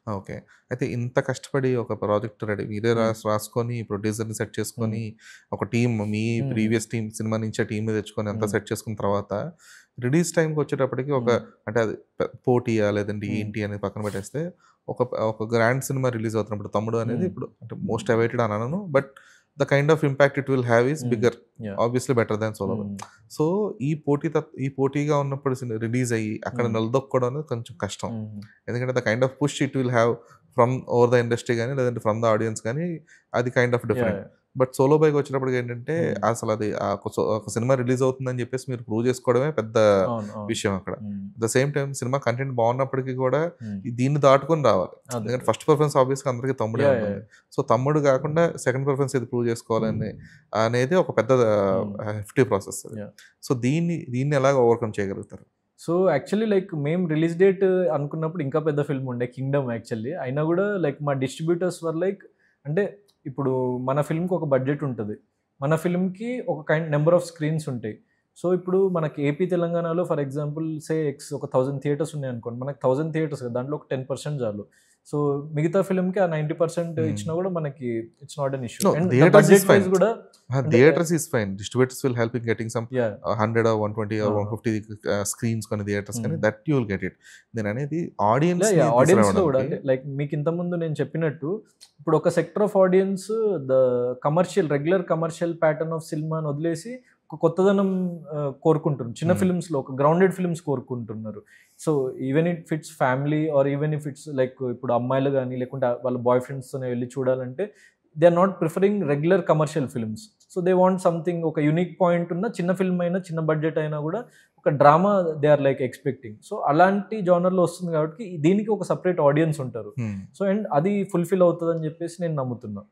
Okay. అయితే ఇంత కష్టపడి ఒక ప్రాజెక్ట్ రెడీ మీరే హ్మ్. రాసుకొని, ప్రొడ్యూసర్‌ని సెట్ హ్మ్. చేసుకొని, ఒక టీమ్ మీ హ్మ్. ప్రీవియస్ టీమ్ సినిమా నుంచే టీమ్‌ని తెచ్చుకొని అంతా హ్మ్. సెట్ చేసుకున్న తర్వాత, రిలీజ్ టైమ్‌కొచ్చేటప్పటికి ఒక హ్మ్. అంటే అది పోటీయా? లేదంటే హ్మ్. ఏంటి అనేది పక్కన పెట్టేస్తే, ఒక ఒక గ్రాండ్ సినిమా రిలీజ్ అవుతున్నప్పుడు 'తమ్ముడు' అనేది హ్మ్. ఇప్పుడు అంటే మోస్ట్ అవైటెడ్ అని అనను. But the kind of impact it will have is hmm. Bigger. Yeah! Obviously better than 'Solo Boy'. Hmm. So, ఈ పోటీగా ఉన్నప్పుడు రిలీజ్ అయ్యి అక్కడ హ్మ్. నిలదొక్కుకోవడం అనేది కొంచెం కష్టం. హ్మ్. ఎందుకంటే the kind of push it will have from over the industry గాని, లేదంటే ఫ్రమ్ ద ఆడియన్స్ గాని, అది kind of yeah! Different. Yeah! But 'solo బాయ్‌కి' వచ్చేటప్పటికి ఏంటంటే, హ్మ్. అసలది ఒక సినిమా రిలీజ్ అవుతుందని చెప్పేసి మీరు ప్రూవ్ చేసుకోవడమే పెద్ద అవును. అవును. విషయం అక్కడ. Hmm. At the same time cinema content బాగున్నప్పటికీ కూడా, హ్మ్. దీన్ని దాటుకొని రావాలి. అదే. ఎందుకంటే అదే. ఫస్ట్ ప్రిఫరెన్స్ ఆబ్వియస్‌గా అందరికి తమ్ముడే యాహ్! ఉంటుంది. యాహ్! సో, తమ్ముడు కాకుండా సెకండ్ ప్రిఫరెన్స్ ఇది ప్రూవ్ చేసుకోవాలని అనేది ఒక పెద్ద హ్మ్. హెఫ్టీ ప్రాసెస్ అది. యాహ్! సో, దీన్ని ఎలాగ ఓవర్‌కమ్ చేయగలుగుతారు? సో, యాక్చువల్లీ లైక్ మేము రిలీజ్ డేట్ అనుకున్నప్పుడు ఇంకా పెద్ద ఫిల్మ్ ఉండే 'కింగ్డమ్' యాక్చువల్లీ. అయినా గూడా లైక్ మా డిస్ట్రిబ్యూటర్స్ వర్ లైక్ అంటే ఇప్పుడు మన ఫిల్మ్‌కి ఒక బడ్జెట్ ఉంటది. మన ఫిల్మ్‌కి ఒక నంబర్ ఆఫ్ స్క్రీన్స్ ఉంటాయి. సో, ఇప్పుడు మనకి ఏపీ, తెలంగాణలో ఫర్ ఎగ్జాంపుల్ ఒక 1000 థియేటర్స్ ఉన్నాయనుకోండి. మనకు 1000 థియేటర్స్ కదా! దాంట్లో ఒక 10% చాలు. సో, మిగతా ఫిల్మ్‌కి ఆ 90% హ్మ్. ఇచ్చినా గూడా మనకి it's not an issue. No, and the theatres is budget fine. Wise గూడా అంటే theatres is fine. Distributors will help in getting some yeah! 100 or 120 or ah! 150 screens కొన్ని థియేటర్స్ కానీ hmm. That you will get it. నేననేది ఆడియన్స్‌ని yeah! ఆడియన్స్‌లో గూడా తీసుకురావడానికి. అంటే like మీకింతకుముందు నేను చెప్పినట్టు, ఇప్పుడు ఒక sector of audience the regular commercial pattern of సినిమాని వదిలేసి ఒక కొత్తదనం కోరుకుంటున్నారు. చిన్న హ్మ్. ఫిల్మ్స్‌లో ఒక గ్రౌండెడ్ ఫిల్మ్స్ కోరుకుంటున్నారు. So, even it fits family or even if it's like ఇప్పుడు అమ్మాయిలు గాని, లేకుంటే వాళ్ళ బాయ్ ఫ్రెండ్స్‌తోనే వెళ్లి చూడాలంటే they are not preferring regular commercial films. So, they want something ఒక యూనిక్ పాయింట్ ఉన్న చిన్న ఫిల్మ్ అయినా, చిన్న బడ్జెట్ అయినా గూడా ఒక drama they are like expecting. So, అలాంటి జోనర్‌లో వస్తుంది కాబట్టి దీనికి ఒక సెపరేట్ ఆడియన్స్ ఉంటారు. హ్మ్. సో, అండ్ అది ఫుల్‌ఫిల్ అవుతదని జెప్పేసి నేను నమ్ముతున్నా.